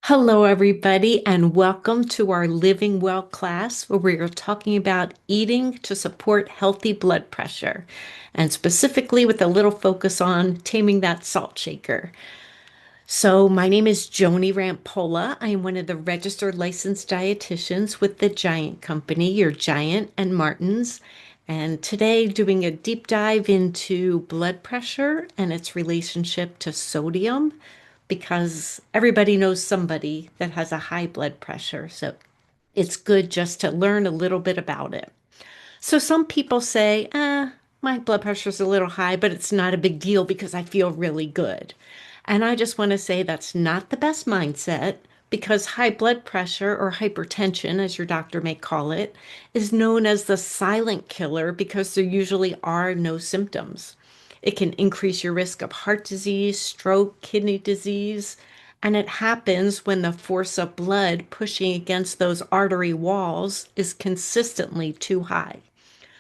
Hello, everybody, and welcome to our Living Well class where we are talking about eating to support healthy blood pressure, and specifically with a little focus on taming that salt shaker. So, my name is Joni Rampolla. I am one of the registered licensed dietitians with the Giant Company, your Giant and Martin's. And today, doing a deep dive into blood pressure and its relationship to sodium, because everybody knows somebody that has a high blood pressure. So, it's good just to learn a little bit about it. So, some people say, my blood pressure is a little high, but it's not a big deal because I feel really good. And I just want to say that's not the best mindset because high blood pressure or hypertension, as your doctor may call it, is known as the silent killer because there usually are no symptoms. It can increase your risk of heart disease, stroke, kidney disease, and it happens when the force of blood pushing against those artery walls is consistently too high.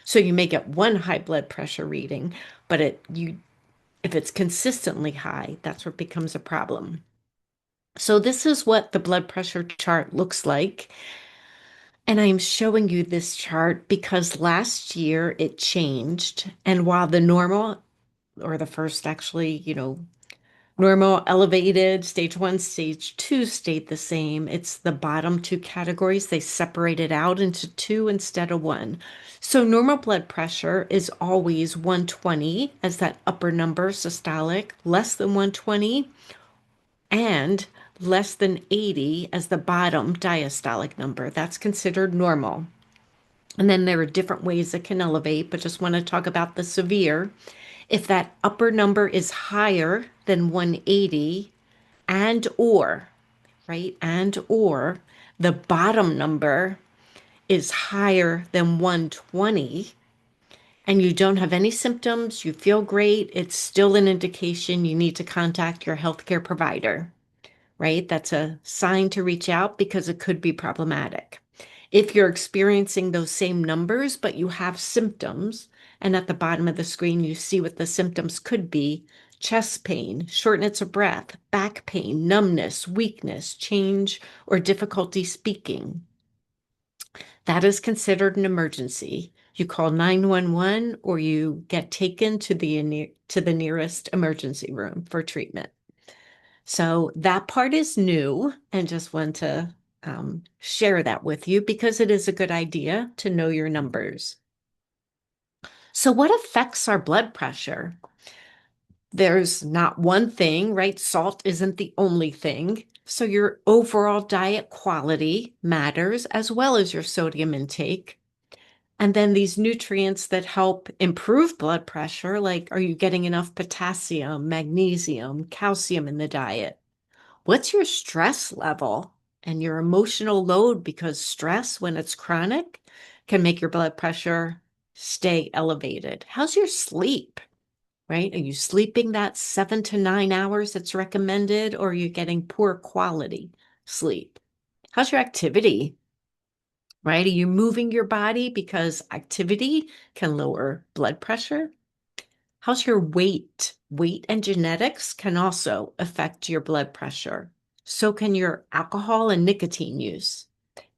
So you may get one high blood pressure reading, but if it's consistently high, that's what becomes a problem. So this is what the blood pressure chart looks like. And I'm showing you this chart because last year it changed. And while the normal, or the first actually, normal, elevated, stage one, stage two stayed the same. It's the bottom two categories. They separated out into two instead of one. So normal blood pressure is always 120 as that upper number, systolic, less than 120, and less than 80 as the bottom diastolic number. That's considered normal. And then there are different ways it can elevate, but just want to talk about the severe. If that upper number is higher than 180 and or, right, and or the bottom number is higher than 120 and you don't have any symptoms, you feel great, it's still an indication you need to contact your healthcare provider, right? That's a sign to reach out because it could be problematic. If you're experiencing those same numbers, but you have symptoms, and at the bottom of the screen, you see what the symptoms could be: chest pain, shortness of breath, back pain, numbness, weakness, change, or difficulty speaking. That is considered an emergency. You call 911 or you get taken to the nearest emergency room for treatment. So that part is new and just want to share that with you because it is a good idea to know your numbers. So, what affects our blood pressure? There's not one thing, right? Salt isn't the only thing. So, your overall diet quality matters as well as your sodium intake. And then these nutrients that help improve blood pressure, like are you getting enough potassium, magnesium, calcium in the diet? What's your stress level and your emotional load? Because stress, when it's chronic, can make your blood pressure stay elevated. How's your sleep, right? Are you sleeping that 7 to 9 hours that's recommended, or are you getting poor quality sleep? How's your activity, right? Are you moving your body because activity can lower blood pressure? How's your weight? Weight and genetics can also affect your blood pressure. So can your alcohol and nicotine use.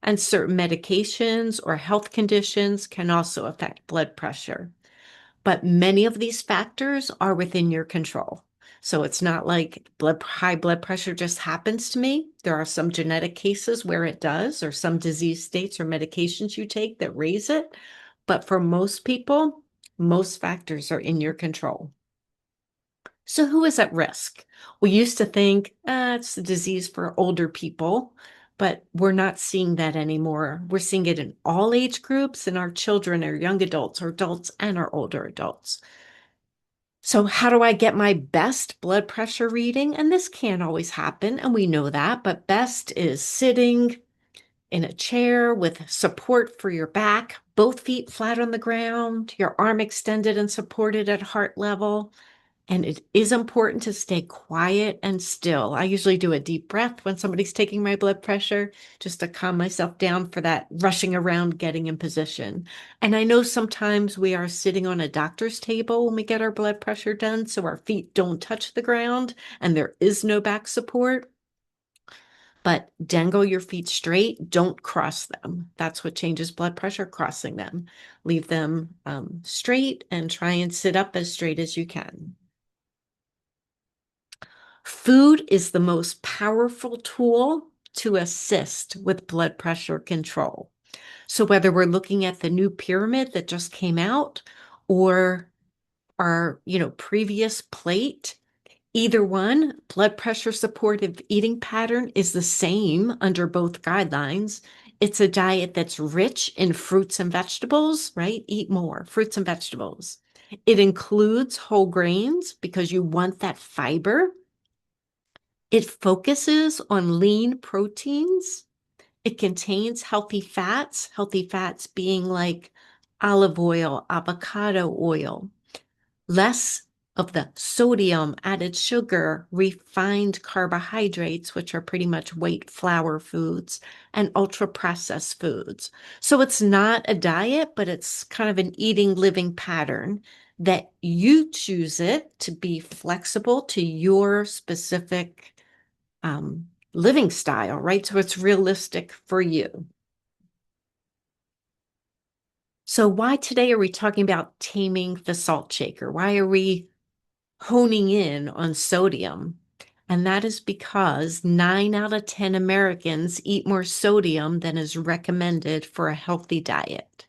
And certain medications or health conditions can also affect blood pressure. But many of these factors are within your control. So it's not like high blood pressure just happens to me. There are some genetic cases where it does, or some disease states or medications you take that raise it. But for most people, most factors are in your control. So who is at risk? We used to think it's the disease for older people, but we're not seeing that anymore. We're seeing it in all age groups, in our children, our young adults, our adults, and our older adults. So how do I get my best blood pressure reading? And this can't always happen, and we know that, but best is sitting in a chair with support for your back, both feet flat on the ground, your arm extended and supported at heart level. And it is important to stay quiet and still. I usually do a deep breath when somebody's taking my blood pressure just to calm myself down for that rushing around getting in position. And I know sometimes we are sitting on a doctor's table when we get our blood pressure done, so our feet don't touch the ground and there is no back support. But dangle your feet straight, don't cross them. That's what changes blood pressure, crossing them. Leave them straight and try and sit up as straight as you can. Food is the most powerful tool to assist with blood pressure control. So whether we're looking at the new pyramid that just came out or our, previous plate, either one, blood pressure supportive eating pattern is the same under both guidelines. It's a diet that's rich in fruits and vegetables, right? Eat more fruits and vegetables. It includes whole grains because you want that fiber. It focuses on lean proteins. It contains healthy fats being like olive oil, avocado oil, less of the sodium, added sugar, refined carbohydrates, which are pretty much white flour foods, and ultra processed foods. So it's not a diet, but it's kind of an eating, living pattern that you choose it to be flexible to your specific living style, right? So it's realistic for you. So why today are we talking about taming the salt shaker? Why are we honing in on sodium? And that is because 9 out of 10 Americans eat more sodium than is recommended for a healthy diet.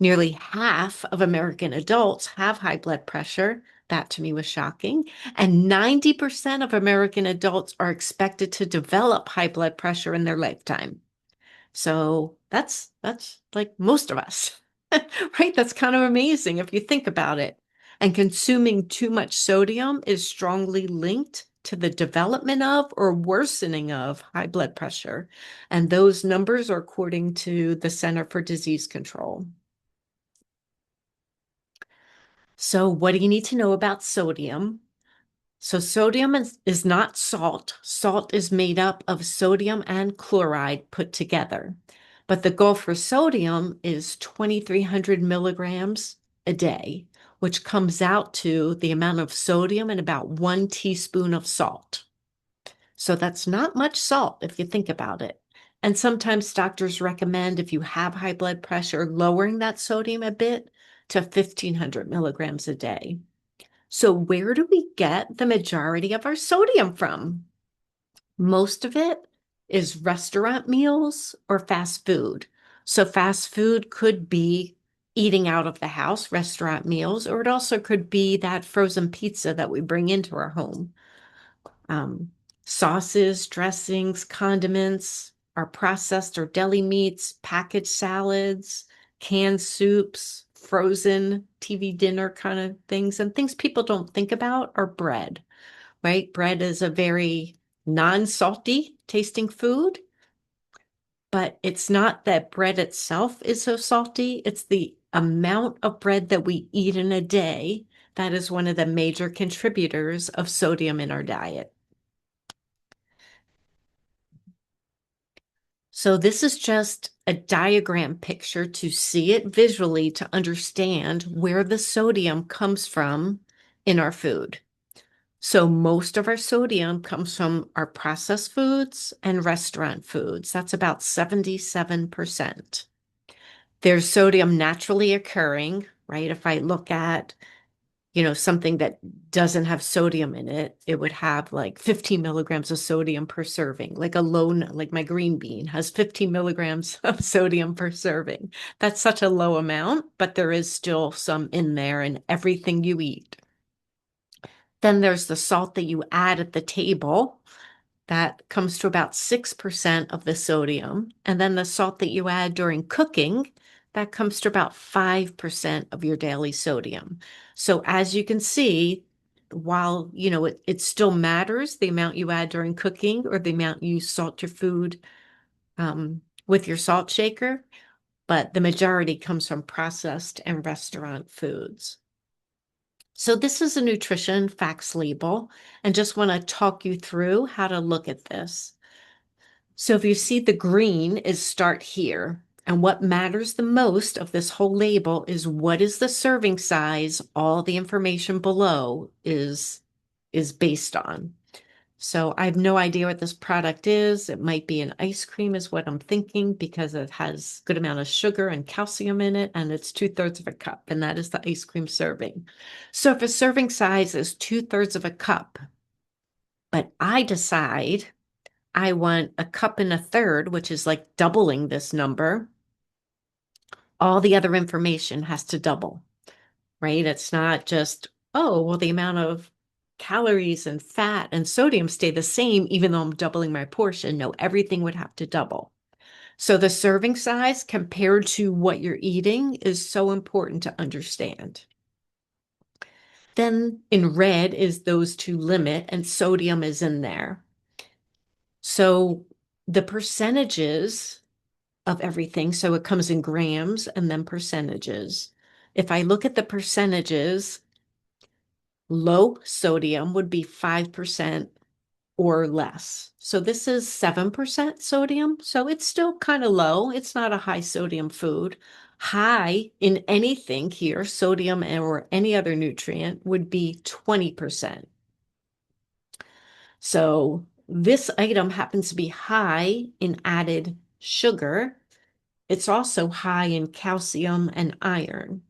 Nearly half of American adults have high blood pressure. That to me was shocking. And 90% of American adults are expected to develop high blood pressure in their lifetime. So that's like most of us, right? That's kind of amazing if you think about it. And consuming too much sodium is strongly linked to the development of or worsening of high blood pressure. And those numbers are according to the Center for Disease Control. So what do you need to know about sodium? So sodium is not salt. Salt is made up of sodium and chloride put together. But the goal for sodium is 2,300 milligrams a day, which comes out to the amount of sodium in about 1 teaspoon of salt. So that's not much salt if you think about it. And sometimes doctors recommend, if you have high blood pressure, lowering that sodium a bit to 1,500 milligrams a day. So where do we get the majority of our sodium from? Most of it is restaurant meals or fast food. So fast food could be eating out of the house, restaurant meals, or it also could be that frozen pizza that we bring into our home. Sauces, dressings, condiments, our processed or deli meats, packaged salads, canned soups, frozen TV dinner kind of things, and things people don't think about are bread, right? Bread is a very non-salty tasting food, but it's not that bread itself is so salty, it's the amount of bread that we eat in a day that is one of the major contributors of sodium in our diet. So this is just a diagram picture to see it visually to understand where the sodium comes from in our food. So most of our sodium comes from our processed foods and restaurant foods. That's about 77%. There's sodium naturally occurring, right? If I look at something that doesn't have sodium in it, it would have like 15 milligrams of sodium per serving. Like my green bean has 15 milligrams of sodium per serving. That's such a low amount, but there is still some in there in everything you eat. Then there's the salt that you add at the table. That comes to about 6% of the sodium. And then the salt that you add during cooking, that comes to about 5% of your daily sodium. So as you can see, while, it still matters the amount you add during cooking or the amount you salt your food with your salt shaker, but the majority comes from processed and restaurant foods. So this is a nutrition facts label, and just want to talk you through how to look at this. So if you see the green is start here, and what matters the most of this whole label is what is the serving size all the information below is based on. So I have no idea what this product is. It might be an ice cream is what I'm thinking because it has good amount of sugar and calcium in it, and it's 2/3 of a cup, and that is the ice cream serving. So if a serving size is 2/3 of a cup, but I decide I want a cup and a third, which is like doubling this number, all the other information has to double, right? It's not just, oh, well, the amount of calories and fat and sodium stay the same, even though I'm doubling my portion. No, everything would have to double. So the serving size compared to what you're eating is so important to understand. Then in red is those to limit, and sodium is in there. So the percentages of everything, so it comes in grams and then percentages. If I look at the percentages, low sodium would be 5% or less. So this is 7% sodium. So it's still kind of low. It's not a high sodium food. High in anything here, sodium or any other nutrient, would be 20%. So this item happens to be high in added sugar. It's also high in calcium and iron,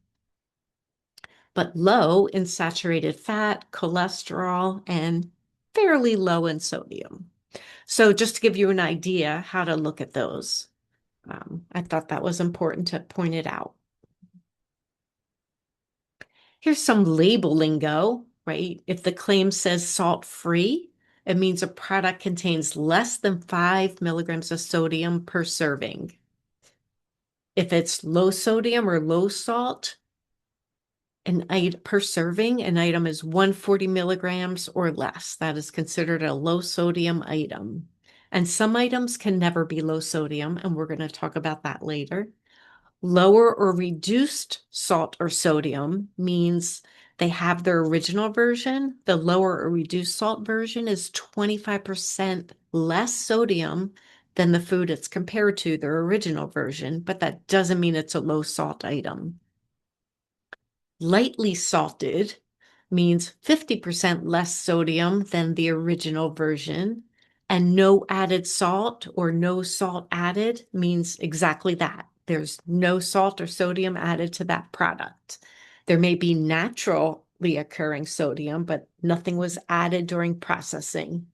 but low in saturated fat, cholesterol, and fairly low in sodium. So just to give you an idea how to look at those, I thought that was important to point it out. Here's some label lingo, right? If the claim says salt-free, it means a product contains less than 5 milligrams of sodium per serving. If it's low sodium or low salt, an item per serving, an item is 140 milligrams or less. That is considered a low sodium item. And some items can never be low sodium, and we're going to talk about that later. Lower or reduced salt or sodium means they have their original version. The lower or reduced salt version is 25% less sodium than the food it's compared to, their original version, but that doesn't mean it's a low salt item. Lightly salted means 50% less sodium than the original version, and no added salt or no salt added means exactly that. There's no salt or sodium added to that product. There may be naturally occurring sodium, but nothing was added during processing.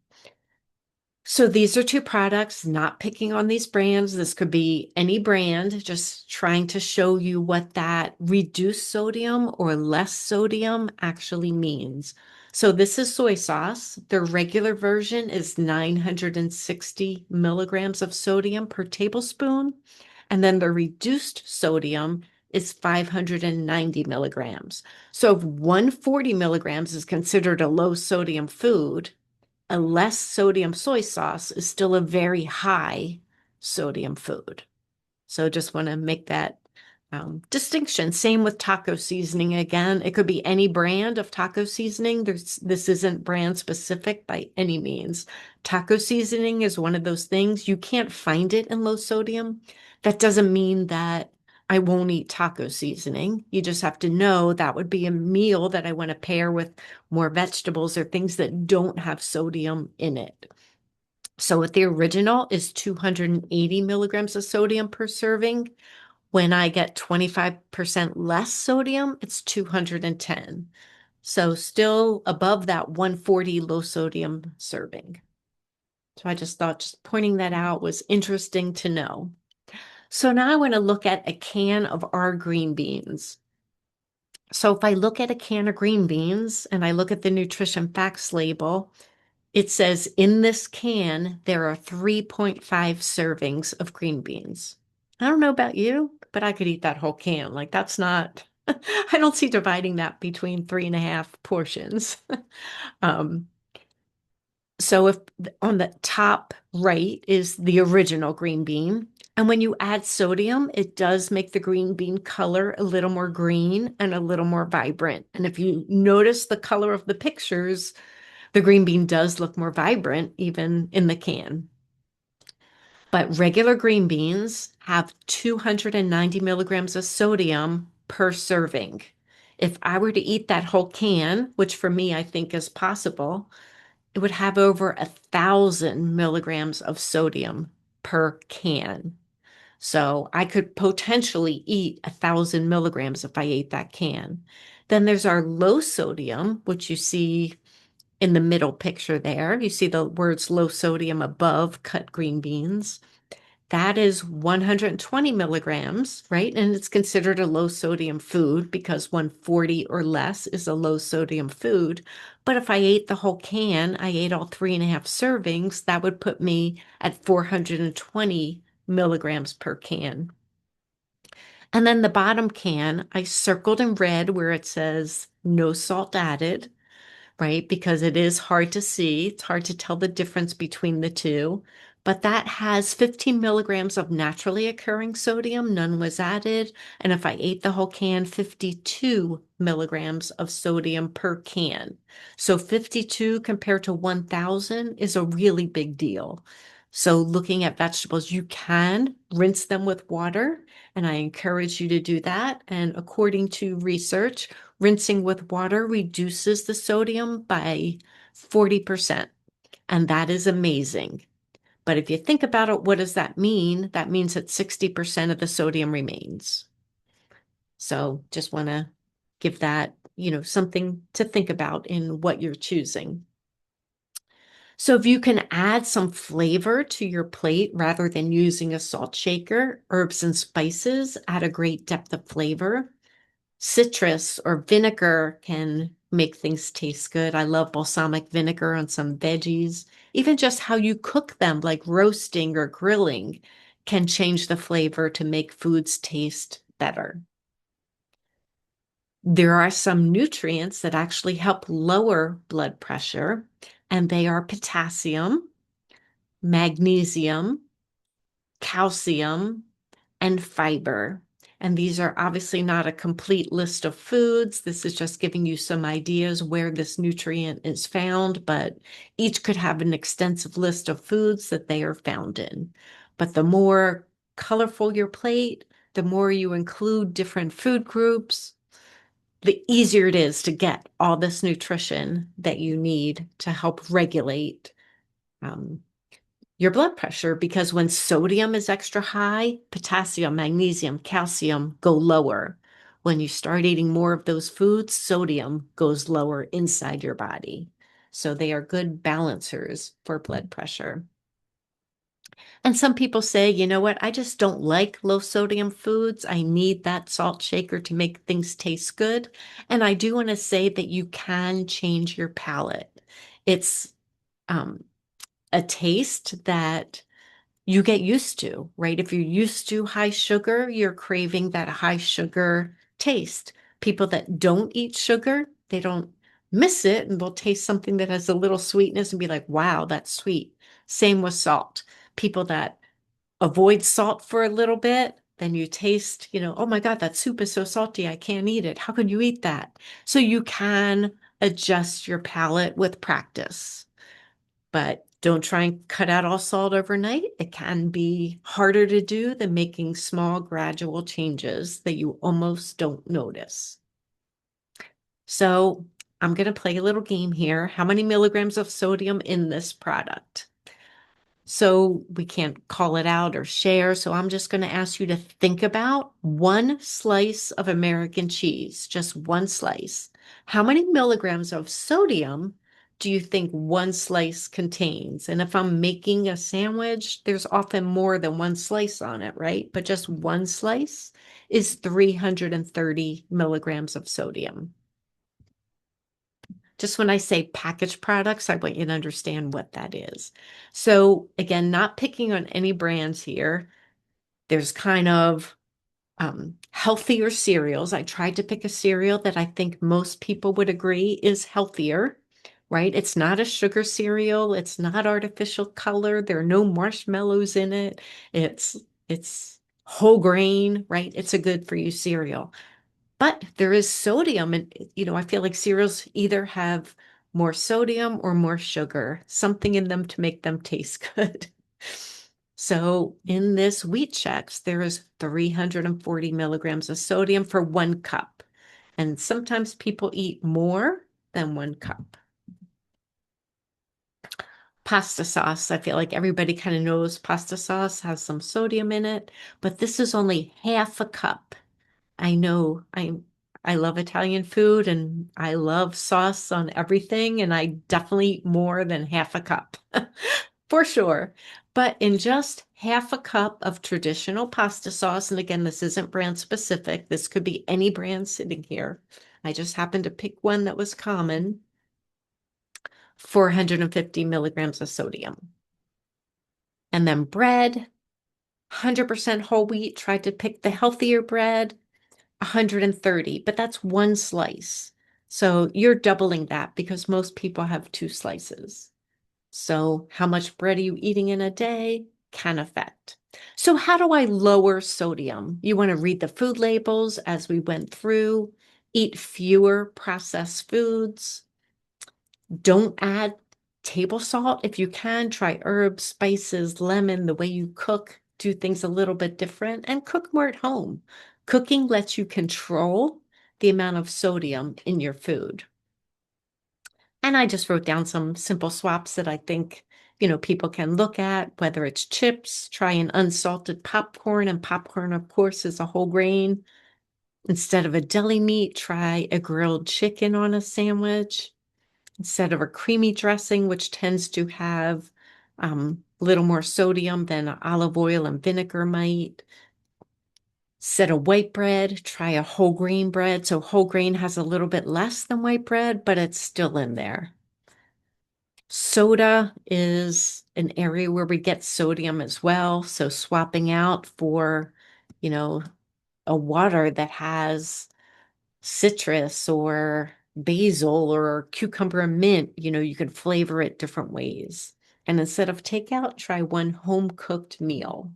So these are two products, not picking on these brands. This could be any brand, just trying to show you what that reduced sodium or less sodium actually means. So this is soy sauce. The regular version is 960 milligrams of sodium per tablespoon. And then the reduced sodium is 590 milligrams. So if 140 milligrams is considered a low sodium food, a less sodium soy sauce is still a very high sodium food. So just want to make that distinction. Same with taco seasoning. Again, it could be any brand of taco seasoning. This isn't brand specific by any means. Taco seasoning is one of those things you can't find it in low sodium. That doesn't mean that I won't eat taco seasoning. You just have to know that would be a meal that I want to pair with more vegetables or things that don't have sodium in it. So if the original is 280 milligrams of sodium per serving, when I get 25% less sodium, it's 210. So still above that 140 low sodium serving. So I just thought just pointing that out was interesting to know. So now I want to look at a can of our green beans. So if I look at a can of green beans and I look at the nutrition facts label, it says in this can, there are 3.5 servings of green beans. I don't know about you, but I could eat that whole can. Like that's not, I don't see dividing that between 3.5 portions. Um, so if on the top right is the original green bean, and when you add sodium, it does make the green bean color a little more green and a little more vibrant. And if you notice the color of the pictures, the green bean does look more vibrant even in the can. But regular green beans have 290 milligrams of sodium per serving. If I were to eat that whole can, which for me I think is possible, it would have over 1,000 milligrams of sodium per can. So I could potentially eat 1,000 milligrams if I ate that can. Then there's our low sodium, which you see in the middle picture there. You see the words low sodium above cut green beans. That is 120 milligrams, right? And it's considered a low sodium food because 140 or less is a low sodium food. But if I ate the whole can, I ate all 3.5 servings, that would put me at 420 milligrams per can. And then the bottom can, I circled in red where it says no salt added, right? Because it is hard to see. It's hard to tell the difference between the two. But that has 15 milligrams of naturally occurring sodium. None was added. And if I ate the whole can, 52 milligrams of sodium per can. So 52 compared to 1,000 is a really big deal. So looking at vegetables, you can rinse them with water, and I encourage you to do that. And according to research, rinsing with water reduces the sodium by 40%, and that is amazing. But if you think about it, what does that mean? That means that 60% of the sodium remains. So just want to give that, something to think about in what you're choosing. So if you can add some flavor to your plate rather than using a salt shaker, herbs and spices add a great depth of flavor. Citrus or vinegar can make things taste good. I love balsamic vinegar on some veggies. Even just how you cook them, like roasting or grilling, can change the flavor to make foods taste better. There are some nutrients that actually help lower blood pressure, and they are potassium, magnesium, calcium, and fiber. And these are obviously not a complete list of foods. This is just giving you some ideas where this nutrient is found, but each could have an extensive list of foods that they are found in. But the more colorful your plate, the more you include different food groups, the easier it is to get all this nutrition that you need to help regulate um, your blood pressure, because when sodium is extra high, potassium, magnesium, calcium go lower. When you start eating more of those foods, sodium goes lower inside your body. So they are good balancers for blood pressure. And some people say, you know what, I just don't like low sodium foods. I need that salt shaker to make things taste good. And I do want to say that you can change your palate. It's um, a taste that you get used to, right? If you're used to high sugar, you're craving that high sugar taste. People that don't eat sugar, they don't miss it and they'll taste something that has a little sweetness and be like, wow, that's sweet. Same with salt. People that avoid salt for a little bit, then you taste, oh my God, that soup is so salty, I can't eat it. How can you eat that? So you can adjust your palate with practice. But don't try and cut out all salt overnight. It can be harder to do than making small, gradual changes that you almost don't notice. So I'm going to play a little game here. How many milligrams of sodium in this product? So we can't call it out or share. So I'm just going to ask you to think about one slice of American cheese, just one slice. How many milligrams of sodium do you think one slice contains? And if I'm making a sandwich, there's often more than one slice on it, right? But just one slice is 330 milligrams of sodium. Just when I say packaged products, I want you to understand what that is. So again, not picking on any brands here. There's kind of healthier cereals. I tried to pick a cereal that I think most people would agree is healthier, right? It's not a sugar cereal. It's not artificial color. There are no marshmallows in it. It's whole grain, right? It's a good for you cereal. But there is sodium, and I feel like cereals either have more sodium or more sugar, something in them to make them taste good. So in this wheat Chex, there is 340 milligrams of sodium for 1 cup. And sometimes people eat more than 1 cup. Pasta sauce. I feel like everybody kind of knows pasta sauce has some sodium in it, but this is only half a cup. I know I love Italian food and I love sauce on everything, and I definitely eat more than half a cup for sure. But in just half a cup of traditional pasta sauce, and again, this isn't brand specific, this could be any brand sitting here. I just happened to pick one that was common, 450 milligrams of sodium. And then bread, 100% whole wheat, tried to pick the healthier bread, 130, but that's one slice. So you're doubling that because most people have two slices. So how much bread are you eating in a day can affect. So how do I lower sodium? You want to read the food labels as we went through, eat fewer processed foods, don't add table salt. If you can, try herbs, spices, lemon, the way you cook, do things a little bit different, and cook more at home. Cooking lets you control the amount of sodium in your food. And I just wrote down some simple swaps that I think, people can look at, whether it's chips, try an unsalted popcorn, and popcorn, of course, is a whole grain. Instead of a deli meat, try a grilled chicken on a sandwich. Instead of a creamy dressing, which tends to have a little more sodium than olive oil and vinegar might. Instead of white bread, try a whole grain bread. So whole grain has a little bit less than white bread, but it's still in there. Soda is an area where we get sodium as well. So swapping out for, you know, a water that has citrus or basil or cucumber and mint, you can flavor it different ways. And instead of takeout, try one home cooked meal.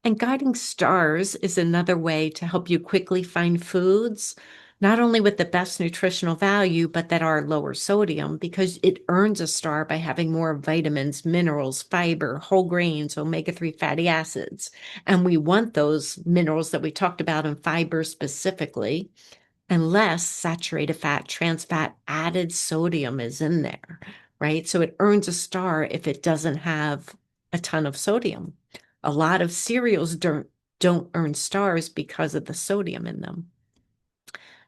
And guiding stars is another way to help you quickly find foods, not only with the best nutritional value, but that are lower sodium, because it earns a star by having more vitamins, minerals, fiber, whole grains, omega-3 fatty acids. And we want those minerals that we talked about and fiber specifically, and less saturated fat, trans fat, added sodium is in there, right? So it earns a star if it doesn't have a ton of sodium. A lot of cereals don't earn stars because of the sodium in them.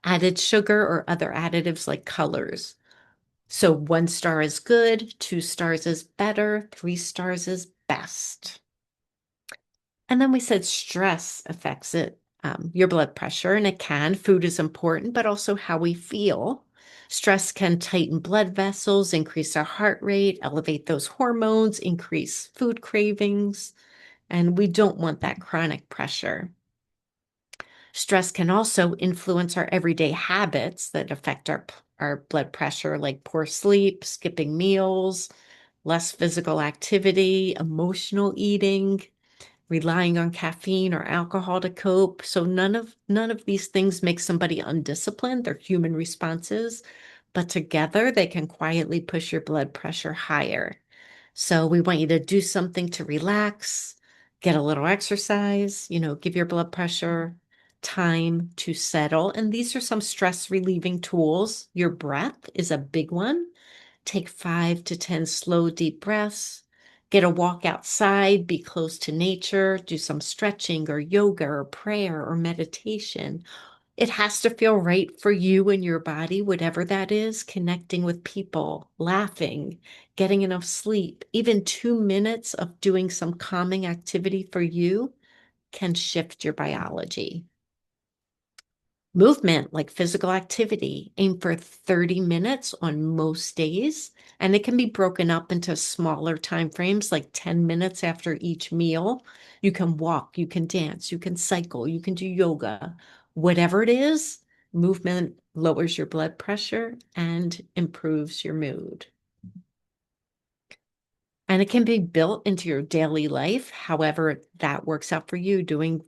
Added sugar or other additives like colors. So 1 star is good, 2 stars is better, 3 stars is best. And then we said stress affects it, your blood pressure, and it can. Food is important, but also how we feel. Stress can tighten blood vessels, increase our heart rate, elevate those hormones, increase food cravings, and we don't want that chronic pressure. Stress can also influence our everyday habits that affect our blood pressure, like poor sleep, skipping meals, less physical activity, emotional eating, relying on caffeine or alcohol to cope. So none of these things make somebody undisciplined. They're human responses, but together they can quietly push your blood pressure higher. So we want you to do something to relax, get a little exercise, give your blood pressure time to settle. And these are some stress relieving tools. Your breath is a big one. Take 5 to 10 slow, deep breaths. Get a walk outside, be close to nature, do some stretching or yoga or prayer or meditation. It has to feel right for you and your body, whatever that is, connecting with people, laughing, getting enough sleep. Even 2 minutes of doing some calming activity for you can shift your biology. Movement, like physical activity, aim for 30 minutes on most days, and it can be broken up into smaller time frames, like 10 minutes after each meal. You can walk, you can dance, you can cycle, you can do yoga. Whatever it is, movement lowers your blood pressure and improves your mood. And it can be built into your daily life, however that works out for you. Doing,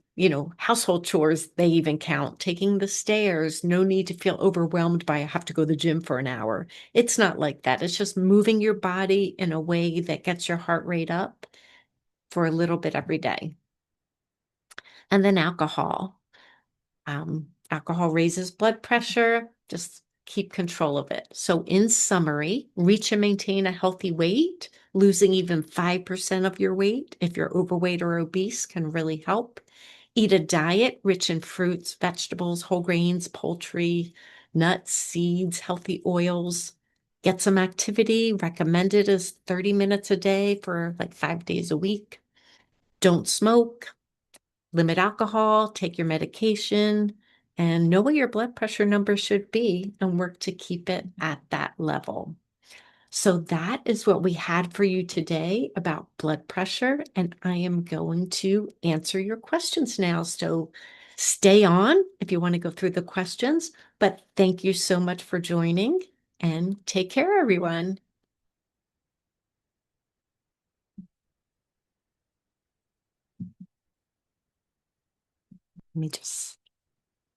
household chores, they even count. Taking the stairs, no need to feel overwhelmed by I have to go to the gym for an hour. It's not like that. It's just moving your body in a way that gets your heart rate up for a little bit every day. And then alcohol. Alcohol raises blood pressure, just keep control of it. So in summary, reach and maintain a healthy weight. Losing even 5% of your weight if you're overweight or obese can really help. Eat a diet rich in fruits, vegetables, whole grains, poultry, nuts, seeds, healthy oils. Get some activity. Recommended is 30 minutes a day for like 5 days a week. Don't smoke. Limit alcohol. Take your medication. And know what your blood pressure number should be and work to keep it at that level. So that is what we had for you today about blood pressure, and I am going to answer your questions now. So stay on if you want to go through the questions, but thank you so much for joining and take care, everyone. Let me just